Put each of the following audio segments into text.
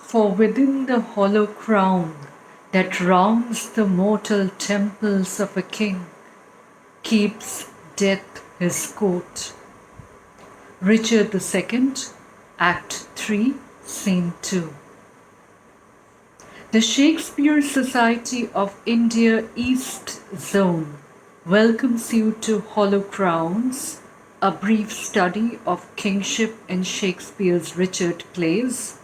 For within the hollow crown that rounds the mortal temples of a king keeps death his court. Richard II, Act 3, Scene 2. The Shakespeare Society of India East Zone welcomes you to Hollow Crowns, a brief study of kingship in Shakespeare's Richard plays,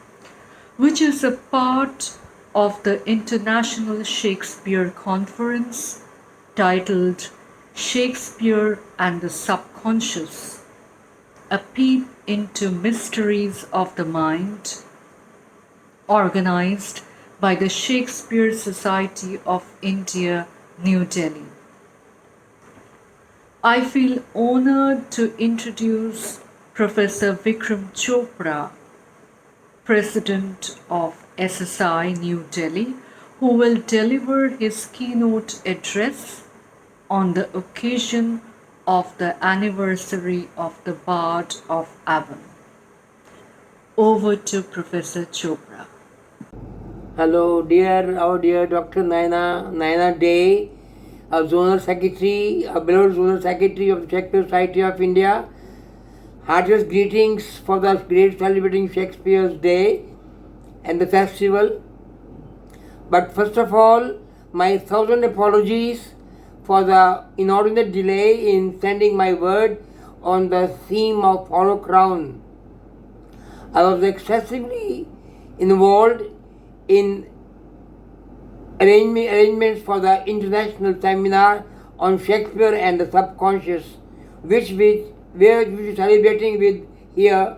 which is a part of the International Shakespeare Conference titled Shakespeare and the Subconscious, a peep into mysteries of the mind, organized by the Shakespeare Society of India, New Delhi. I feel honored to introduce Professor Vikram Chopra, President of SSI New Delhi, who will deliver his keynote address on the occasion of the anniversary of the Bard of Avon. Over to Professor Chopra. Hello, our dear Dr. Naina Day, our Zonal Secretary, our beloved Zonal Secretary of the Shakespeare Society of India. Heartiest greetings for the great celebrating Shakespeare's Day and the festival. But first of all, my thousand apologies for the inordinate delay in sending my word on the theme of Hollow Crown. I was excessively involved in arrangements for the international seminar on Shakespeare and the subconscious, which we are celebrating with here.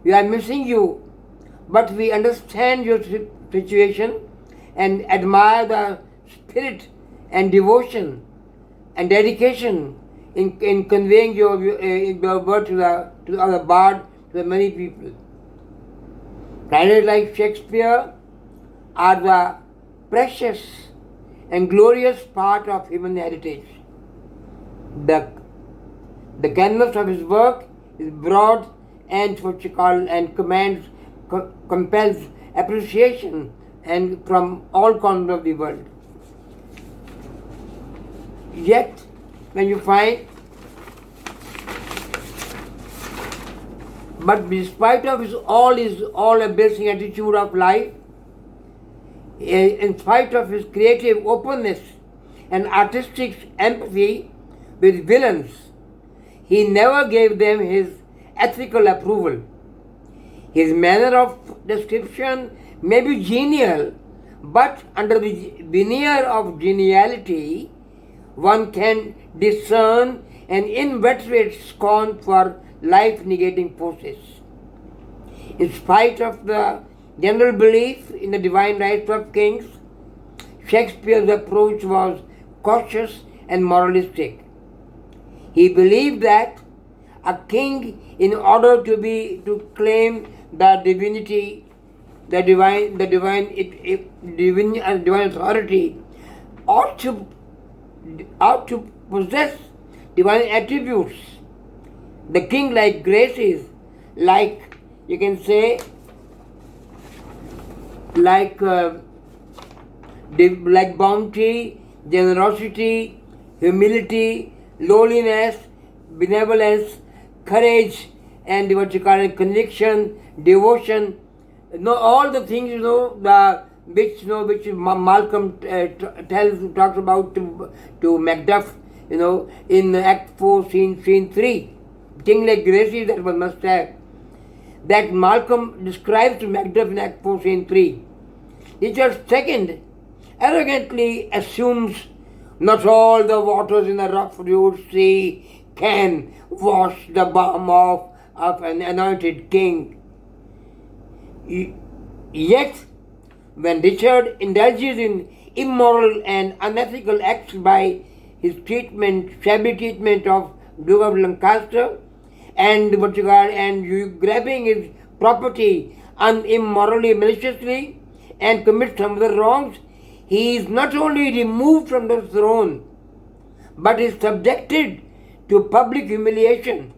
We are missing you, but we understand your situation and admire the spirit and devotion and dedication in conveying your word to the other bard, to the many people. Writers like Shakespeare are the precious and glorious part of human heritage. The canvas of his work is broad and compels appreciation and from all corners of the world. Yet, when you find, but despite of his all-embracing attitude of life, in spite of his creative openness and artistic empathy with villains, he never gave them his ethical approval. His manner of description may be genial, but under the veneer of geniality, one can discern an inveterate scorn for life-negating forces. In spite of the general belief in the divine rights of kings, Shakespeare's approach was cautious and moralistic. He believed that a king, in order to claim the divinity, the divine authority, ought to possess divine attributes. The king-like graces, like you can say, like bounty, generosity, humility, lowliness, benevolence, courage, and what you call it, conviction, devotion. All the things which Malcolm talks about to Macduff, in Act 4, Scene 3. King-like graces that one must have. That Malcolm describes to Macduff in Act 4, Scene 3. Richard II arrogantly assumes not all the waters in the rough-rude sea can wash the bum off of an anointed king. Yet, when Richard indulges in immoral and unethical acts by his shabby treatment of Duke of Lancaster, and grabbing his property immorally, maliciously, and commits some other wrongs, he is not only removed from the throne, but is subjected to public humiliation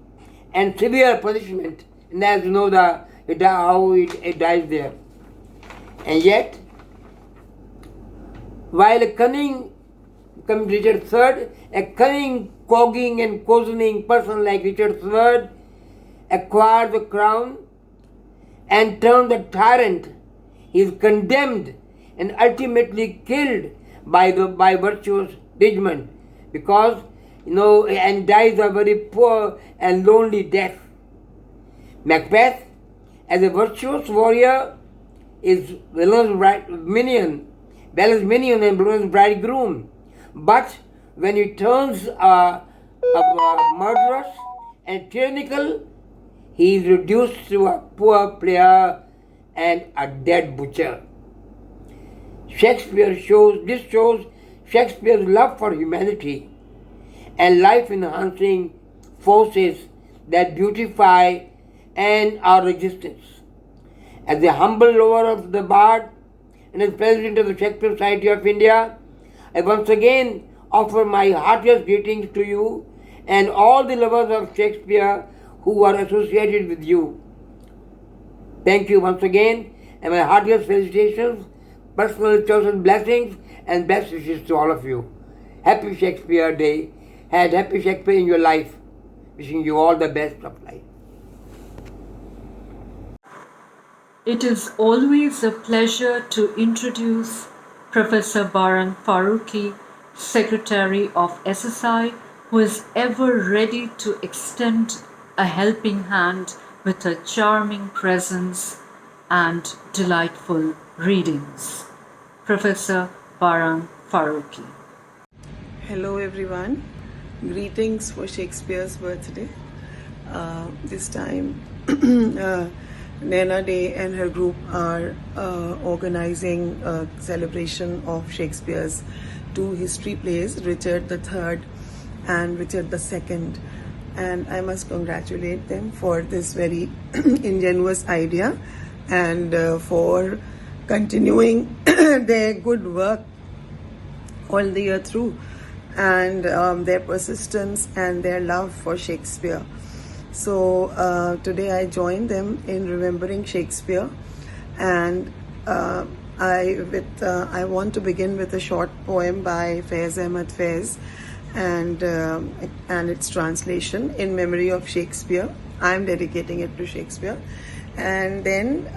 and severe punishment. And as you know, how it dies there. And yet, while a cunning, Richard III, a cunning, cogging and cozening person like Richard III acquired the crown and turned the tyrant, he is condemned and ultimately killed by virtuous Richmond, because and dies a very poor and lonely death. Macbeth, as a virtuous warrior, is Valent's minion and Valent's bridegroom. But when he turns murderous and tyrannical, he is reduced to a poor player and a dead butcher. This shows Shakespeare's love for humanity and life-enhancing forces that beautify and our existence. As the humble lover of the bard and as president of the Shakespeare Society of India, I once again offer my heartiest greetings to you and all the lovers of Shakespeare who are associated with you. Thank you once again, and my heartiest felicitations, personal chosen blessings, and best wishes to all of you. Happy Shakespeare Day, and happy Shakespeare in your life. Wishing you all the best of life. It is always a pleasure to introduce Professor Baran Farooqi, Secretary of SSI, who is ever ready to extend a helping hand with her charming presence and delightful readings. Professor Baran Farooqi. Hello everyone, greetings for Shakespeare's birthday. This time Naina Day and her group are organizing a celebration of Shakespeare's two history plays, Richard III and Richard II. And I must congratulate them for this very ingenuous idea and for continuing their good work all the year through, and their persistence and their love for Shakespeare. So today I join them in remembering Shakespeare, and I want to begin with a short poem by Faiz Ahmad Faiz and its translation, In Memory of Shakespeare. I am dedicating it to Shakespeare, and then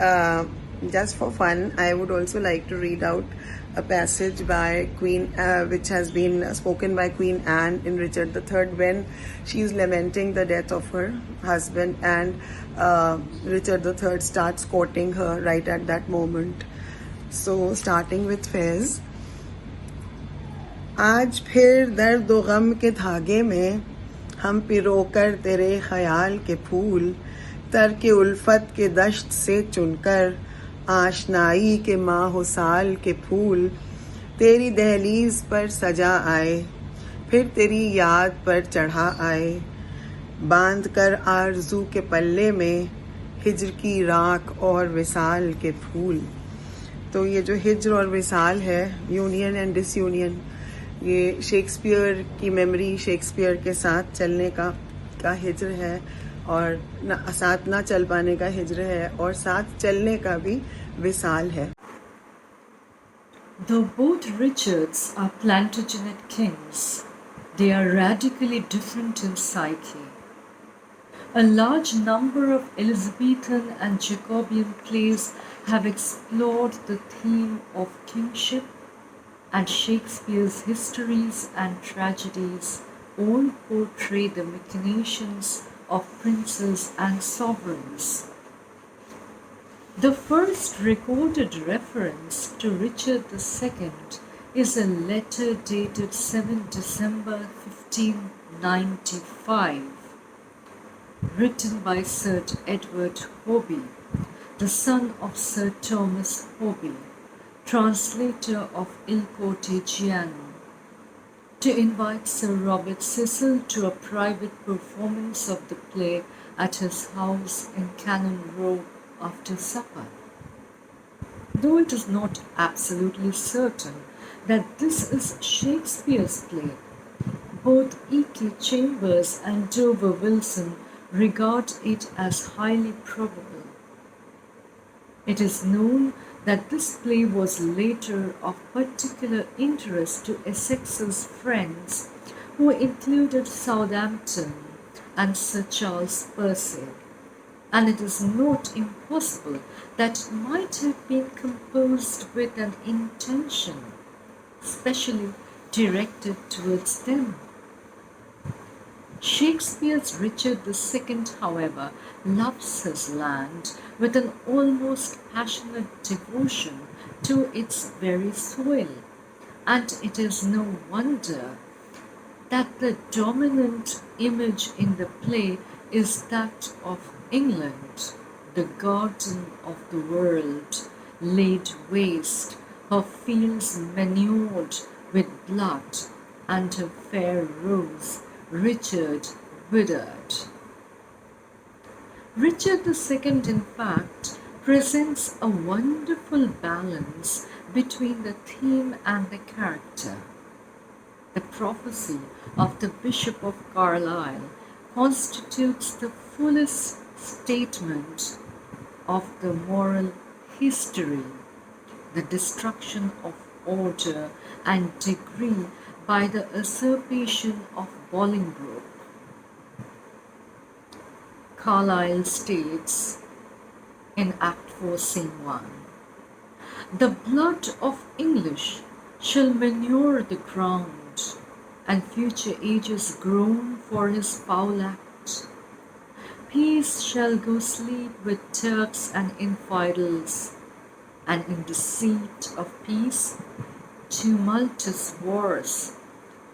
just for fun I would also like to read out a passage by Queen, which has been spoken by Queen Anne in Richard III when she is lamenting the death of her husband, and Richard III starts courting her right at that moment. So starting with Faiz. आज फिर दर्द व गम के धागे में हम पिरोकर तेरे ख्याल के फूल, तर के उल्फत के दश्त से चुनकर आशनाई के माह साल के फूल तेरी दहलीज पर सजा आए, फिर तेरी याद पर चढ़ा आए, बांध कर आरज़ू के पल्ले में हिज्र की राख और विसाल के फूल। तो ये जो हिज्र और विसाल है, यूनियन एंड डिसयूनियन, ये शेक्सपियर की मेमोरी, शेक्सपियर के साथ चलने का हिज्र है, और साथ ना चल पाने का हिज्र है, और साथ चलने का भी विसाल है। Though both Richards are Plantagenet kings, they are radically different in psyche. A large number of Elizabethan and Jacobean plays have explored the theme of kingship, and Shakespeare's histories and tragedies all portray the machinations of princes and sovereigns. The first recorded reference to Richard II is a letter dated 7 December 1595, written by Sir Edward Hoby, the son of Sir Thomas Hoby, translator of Il Cortegiano, to invite Sir Robert Cecil to a private performance of the play at his house in Cannon Row after supper. Though it is not absolutely certain that this is Shakespeare's play, both E.K. Chambers and Dover Wilson regard it as highly probable. It is known that this play was later of particular interest to Essex's friends, who included Southampton and Sir Charles Percy, and it is not impossible that it might have been composed with an intention specially directed towards them. Shakespeare's Richard II, however, loves his land with an almost passionate devotion to its very soil, and it is no wonder that the dominant image in the play is that of England, the garden of the world, laid waste, her fields manured with blood, and her fair rose, Richard, withered. Richard II, in fact, presents a wonderful balance between the theme and the character. The prophecy of the Bishop of Carlisle constitutes the fullest statement of the moral history, the destruction of order and degree by the usurpation of Bolingbroke. Carlyle states in Act 4, Scene 1, "The blood of English shall manure the ground, and future ages groan for his foul act. Peace shall go sleep with Turks and infidels, and in deceit of peace tumultuous wars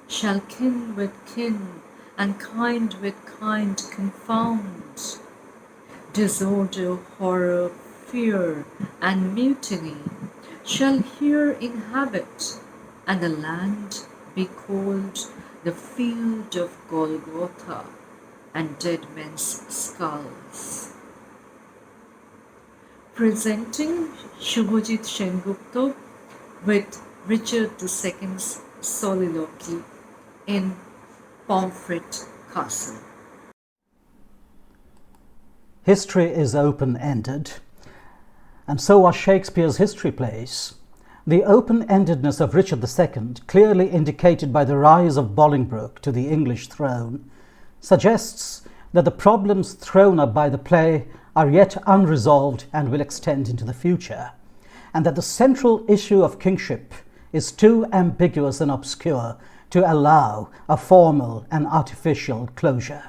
shall kin with kin and kind with kind confound. Disorder, horror, fear, and mutiny shall here inhabit, and the land be called the field of Golgotha and dead men's skulls." Presenting Shubhajit Sengupta with Richard II's soliloquy in Pomfret Castle. History is open-ended, and so are Shakespeare's history plays. The open-endedness of Richard II, clearly indicated by the rise of Bolingbroke to the English throne, suggests that the problems thrown up by the play are yet unresolved and will extend into the future, and that the central issue of kingship is too ambiguous and obscure to allow a formal and artificial closure.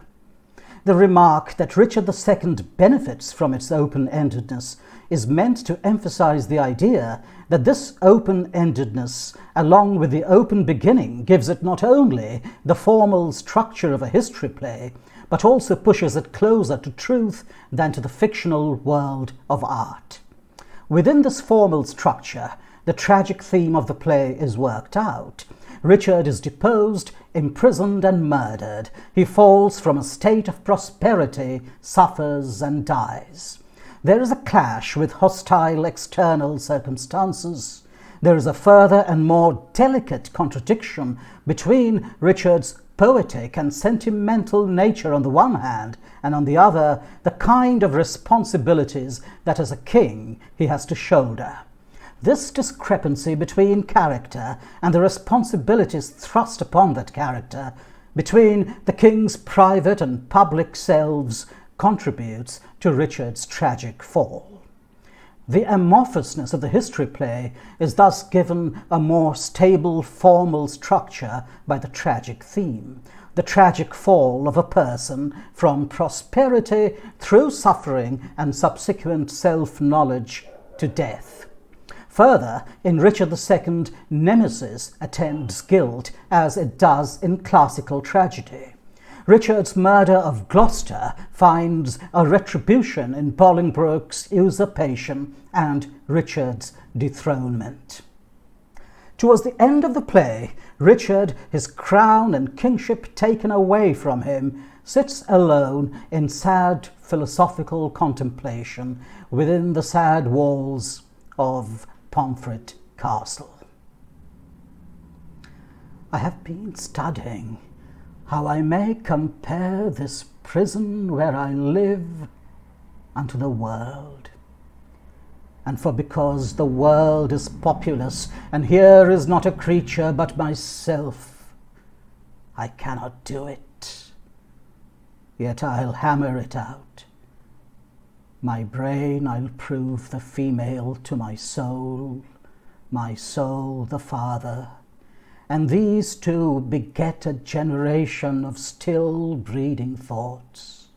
The remark that Richard II benefits from its open-endedness is meant to emphasize the idea that this open-endedness, along with the open beginning, gives it not only the formal structure of a history play, but also pushes it closer to truth than to the fictional world of art. Within this formal structure, the tragic theme of the play is worked out. Richard is deposed, imprisoned, and murdered. He falls from a state of prosperity, suffers, and dies. There is a clash with hostile external circumstances. There is a further and more delicate contradiction between Richard's poetic and sentimental nature on the one hand, and on the other, the kind of responsibilities that as a king he has to shoulder. This discrepancy between character and the responsibilities thrust upon that character, between the king's private and public selves, contributes to Richard's tragic fall. The amorphousness of the history play is thus given a more stable formal structure by the tragic theme, the tragic fall of a person from prosperity through suffering and subsequent self-knowledge to death. Further, in Richard II, nemesis attends guilt as it does in classical tragedy. Richard's murder of Gloucester finds a retribution in Bolingbroke's usurpation and Richard's dethronement. Towards the end of the play, Richard, his crown and kingship taken away from him, sits alone in sad philosophical contemplation within the sad walls of Pomfret Castle. I have been studying how I may compare this prison where I live unto the world. and for because the world is populous, and here is not a creature but myself, I cannot do it. Yet I'll hammer it out. My brain I'll prove the female to my soul the father, and these two beget a generation of still breeding thoughts,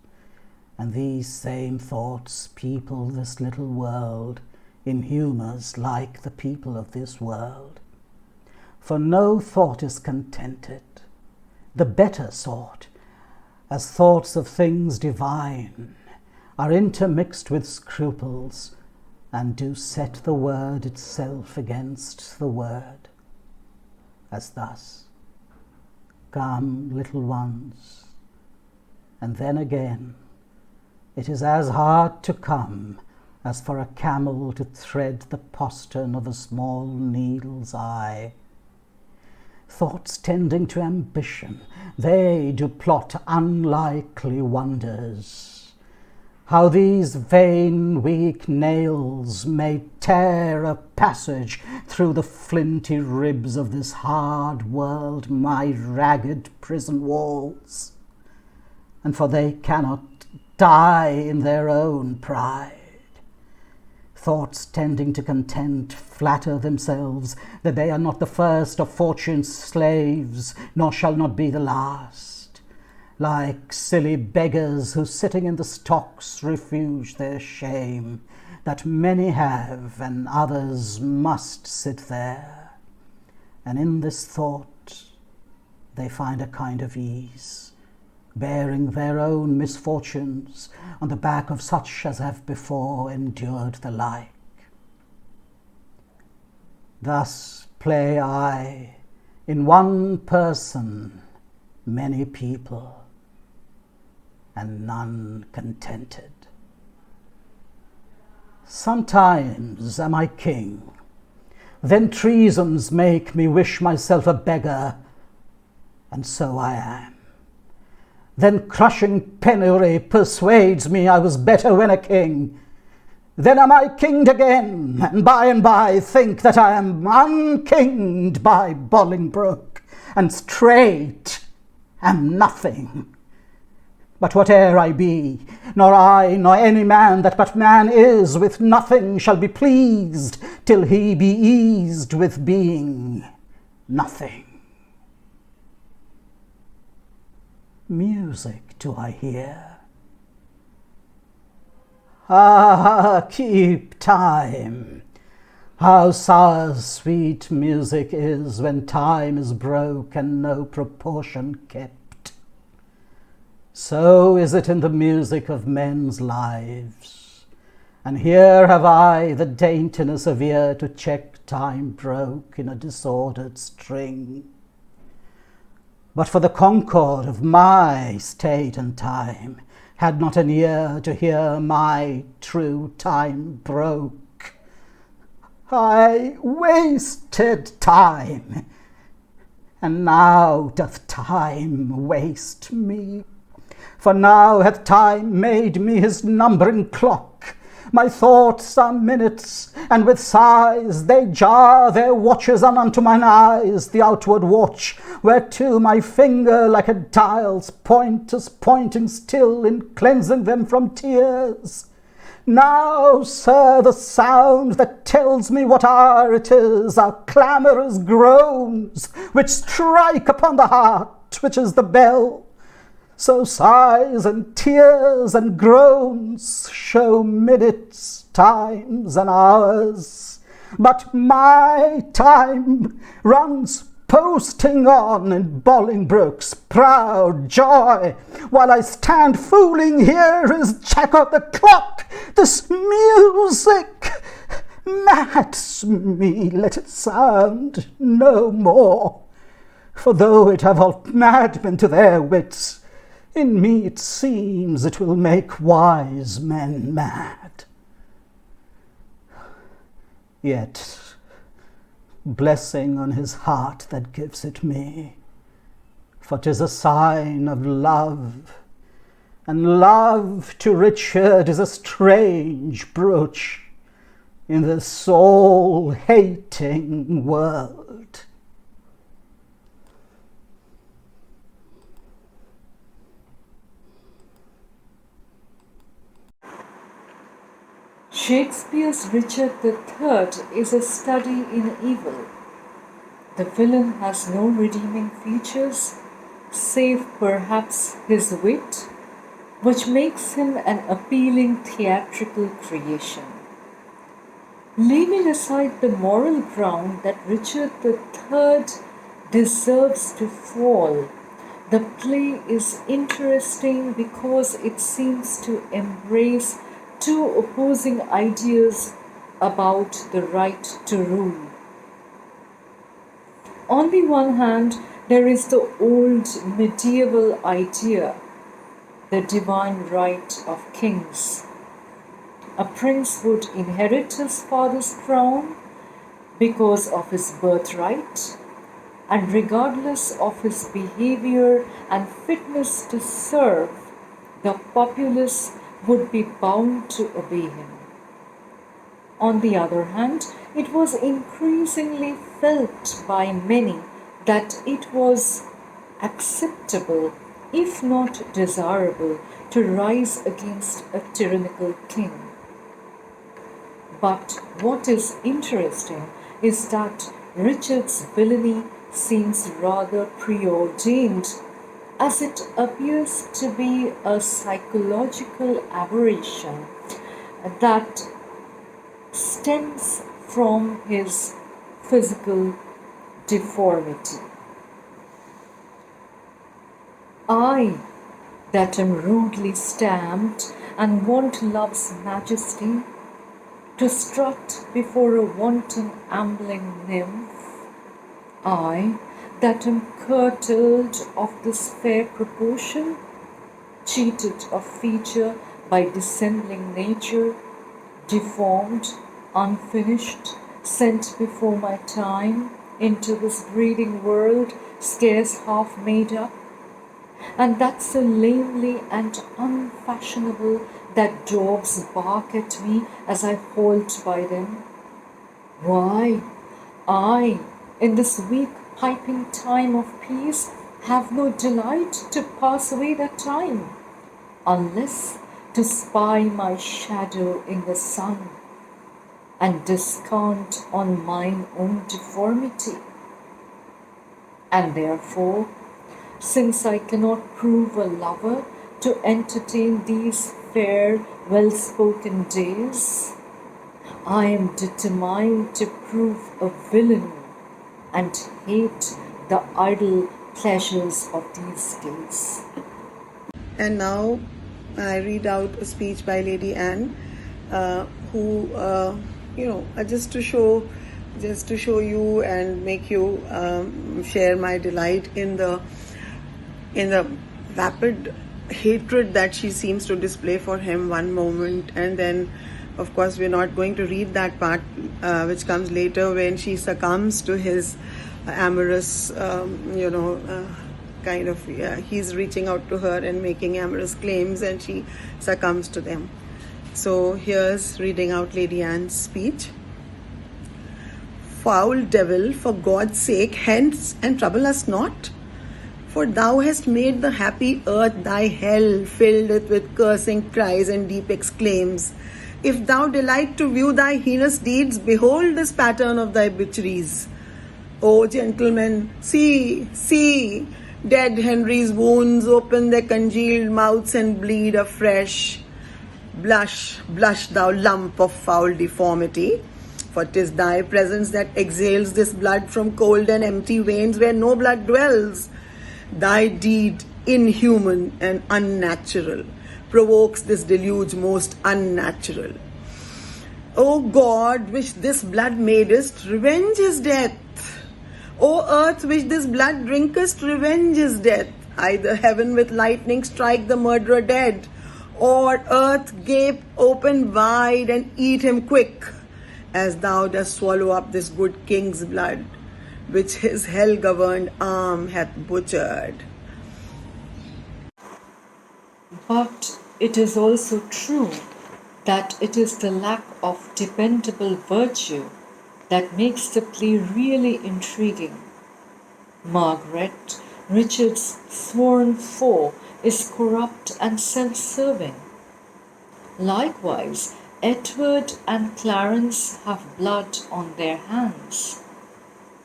and these same thoughts people this little world in humours like the people of this world. For no thought is contented, the better sort, as thoughts of things divine, are intermixed with scruples, and do set the word itself against the word. As thus, come, little ones, and then again, it is as hard to come as for a camel to thread the postern of a small needle's eye. Thoughts tending to ambition, they do plot unlikely wonders. How these vain weak nails may tear a passage through the flinty ribs of this hard world, my ragged prison walls. And for they cannot die in their own pride. Thoughts tending to content flatter themselves that they are not the first of fortune's slaves, nor shall not be the last. Like silly beggars who sitting in the stocks refuge their shame, that many have and others must sit there. And in this thought they find a kind of ease, bearing their own misfortunes on the back of such as have before endured the like. Thus play I in one person many people, and none contented. Sometimes am I king, then treasons make me wish myself a beggar, and so I am. Then crushing penury persuades me I was better when a king. Then am I kinged again, and by think that I am unkinged by Bolingbroke, and straight am nothing. But whate'er I be, nor I, nor any man that but man is, with nothing shall be pleased, till he be eased with being nothing. Music do I hear? Ah, keep time! How sour sweet music is when time is broke and no proportion kept. So is it in the music of men's lives. And here have I the daintiness of ear to check time broke in a disordered string. But for the concord of my state and time, had not an ear to hear my true time broke. I wasted time, and now doth time waste me. For now hath time made me his numbering clock. My thoughts are minutes, and with sighs they jar their watches unto mine eyes, the outward watch, whereto my finger like a dial's point is pointing still in cleansing them from tears. Now, sir, the sound that tells me what hour it is are clamorous groans, which strike upon the heart, which is the bell. So sighs and tears and groans show minutes, times, and hours. But my time runs posting on in Bolingbroke's proud joy, while I stand fooling here as Jack of the clock. This music mads me, let it sound no more. For though it have all madmen to their wits, in me it seems it will make wise men mad. Yet, blessing on his heart that gives it me, for 'tis a sign of love, and love to Richard is a strange brooch. in this soul-hating world. Shakespeare's Richard III is a study in evil. The villain has no redeeming features, save perhaps his wit, which makes him an appealing theatrical creation. Leaving aside the moral ground that Richard III deserves to fall, the play is interesting because it seems to embrace two opposing ideas about the right to rule. On the one hand, there is the old medieval idea, the divine right of kings. A prince would inherit his father's crown because of his birthright, and regardless of his behavior and fitness to serve, the populace would be bound to obey him. On the other hand, it was increasingly felt by many that it was acceptable, if not desirable, to rise against a tyrannical king. But what is interesting is that Richard's villainy seems rather preordained, as it appears to be a psychological aberration that stems from his physical deformity. I, that am rudely stamped and want love's majesty, to strut before a wanton ambling nymph, I, that am curtailed of this fair proportion, cheated of feature by dissembling nature, deformed, unfinished, sent before my time into this breeding world scarce half made up, and that so lamely and unfashionable that dogs bark at me as I halt by them. Why, I, in this weak piping time of peace, have no delight to pass away that time, unless to spy my shadow in the sun, and descant on mine own deformity. And therefore, since I cannot prove a lover to entertain these fair, well-spoken days, I am determined to prove a villain and hate the idle pleasures of these days. And now I read out a speech by Lady Anne, who, just to show you and make you share my delight in the vapid hatred that she seems to display for him one moment, and then of course we're not going to read that part which comes later when she succumbs to his amorous he's reaching out to her and making amorous claims, and she succumbs to them. So here's reading out Lady Anne's speech. Foul devil, for God's sake, hence and trouble us not. For thou hast made the happy earth thy hell, filled it with cursing cries and deep exclaims. If thou delight to view thy heinous deeds, behold this pattern of thy butcheries. O gentlemen, see, see, dead Henry's wounds open their congealed mouths and bleed afresh. Blush, blush, thou lump of foul deformity, for 'tis thy presence that exhales this blood from cold and empty veins where no blood dwells. Thy deed, inhuman and unnatural, provokes this deluge most unnatural. O God, which this blood madest, revenge his death. O earth, which this blood drinkest, revenge his death. Either heaven with lightning strike the murderer dead, or earth gape open wide and eat him quick, as thou dost swallow up this good king's blood, which his hell-governed arm hath butchered. But it is also true that it is the lack of dependable virtue that makes the play really intriguing. Margaret, Richard's sworn foe, is corrupt and self serving. Likewise, Edward and Clarence have blood on their hands.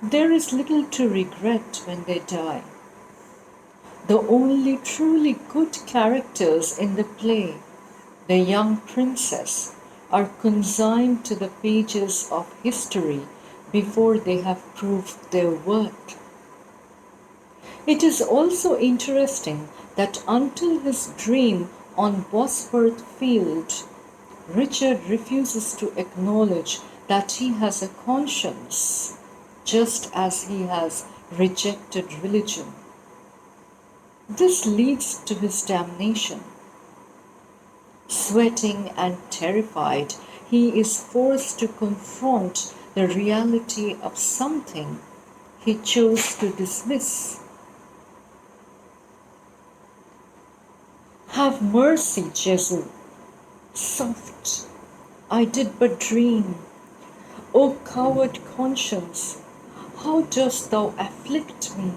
There is little to regret when they die. The only truly good characters in the play, the young princess, are consigned to the pages of history before they have proved their worth. It is also interesting that until his dream on Bosworth Field, Richard refuses to acknowledge that he has a conscience, just as he has rejected religion. This leads to his damnation. Sweating and terrified, he is forced to confront the reality of something he chose to dismiss. Have mercy, Jesu, soft, I did but dream. O coward conscience, how dost thou afflict me?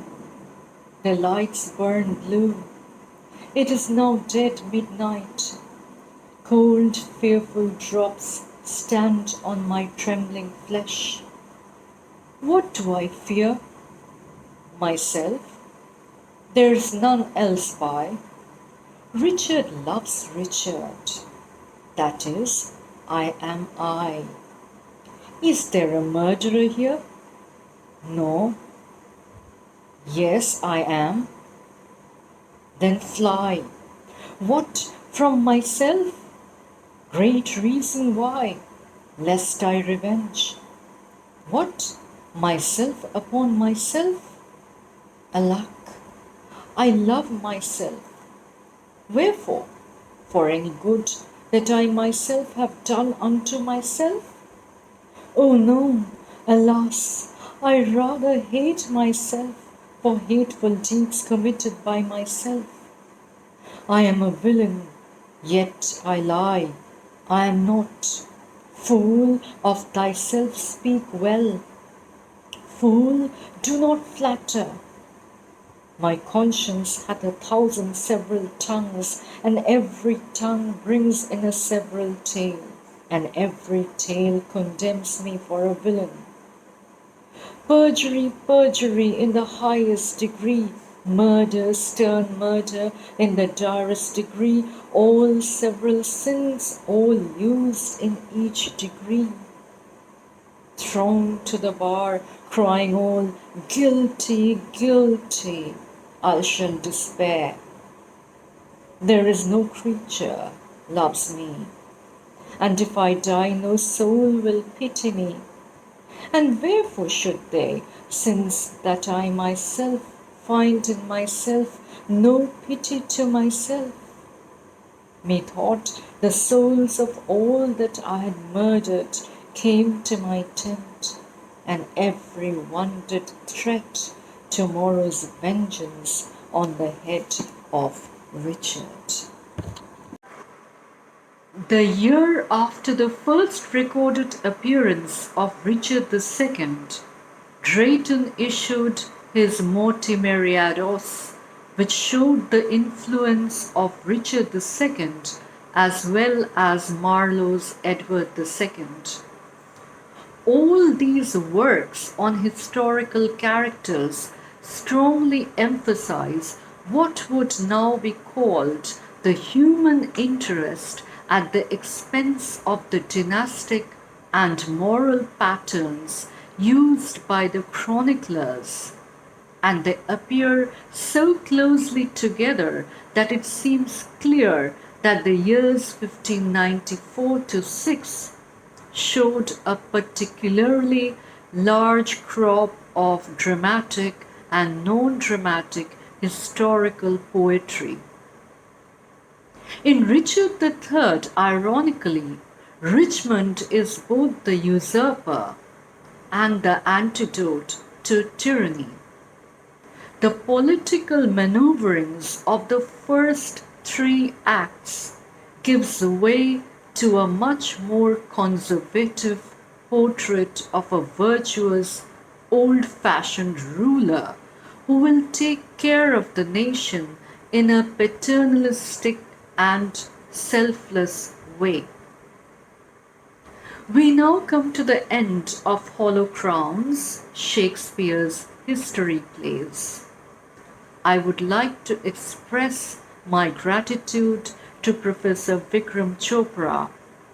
The lights burn blue. It is now dead midnight. Cold, fearful drops stand on my trembling flesh. What do I fear? Myself? There is none else by. Richard loves Richard. That is, I am I. Is there a murderer here? No. Yes, I am. Then fly. What, from myself? Great reason why, lest I revenge. What, myself upon myself? Alack, I love myself. Wherefore? For any good that I myself have done unto myself? Oh no, alas, I rather hate myself for hateful deeds committed by myself. I am a villain, yet I lie. I am not. Fool, of thyself speak well. Fool, do not flatter. My conscience hath 1,000 several tongues, and every tongue brings in a several tale, and every tale condemns me for a villain. Perjury, perjury in the highest degree, murder, stern murder in the direst degree, all several sins, all used in each degree. Thrown to the bar, crying all, guilty, guilty, I shall despair. There is no creature loves me, and if I die, no soul will pity me. And wherefore should they, since that I myself find in myself no pity to myself? Methought the souls of all that I had murdered came to my tent, and every one did threat tomorrow's vengeance on the head of Richard. The year after the first recorded appearance of Richard II, Drayton issued his Mortimeriados, which showed the influence of Richard II as well as Marlowe's Edward II. All these works on historical characters strongly emphasize what would now be called the human interest at the expense of the dynastic and moral patterns used by the chroniclers, and they appear so closely together that it seems clear that the years 1594 to 6 showed a particularly large crop of dramatic and non-dramatic historical poetry. In Richard III, ironically, Richmond is both the usurper and the antidote to tyranny. The political maneuverings of the first three acts gives way to a much more conservative portrait of a virtuous, old fashioned ruler who will take care of the nation in a paternalistic and selfless way. We now come to the end of Hollow Crowns, Shakespeare's history plays. I would like to express my gratitude to Professor Vikram Chopra,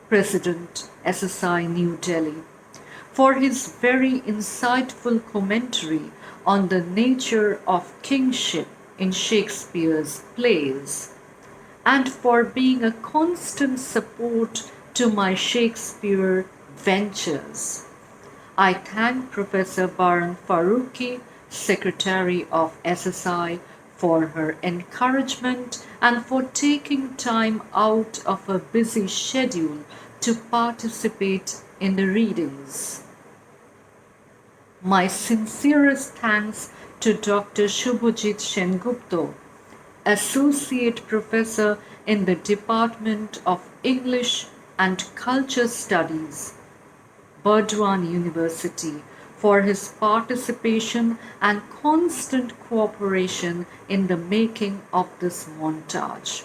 President SSI New Delhi, for his very insightful commentary on the nature of kingship in Shakespeare's plays, and for being a constant support to my Shakespeare ventures. I thank Professor Baran Farooqi, Secretary of SSI, for her encouragement and for taking time out of a busy schedule to participate in the readings. My sincerest thanks to Dr. Shubhajit Sengupta, Associate Professor in the Department of English and Culture Studies, Burdwan University, for his participation and constant cooperation in the making of this montage.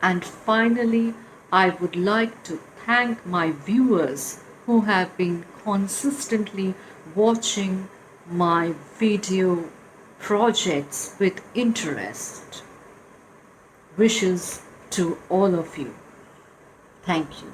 And finally, I would like to thank my viewers who have been consistently watching my video projects with interest. Wishes to all of you. Thank you.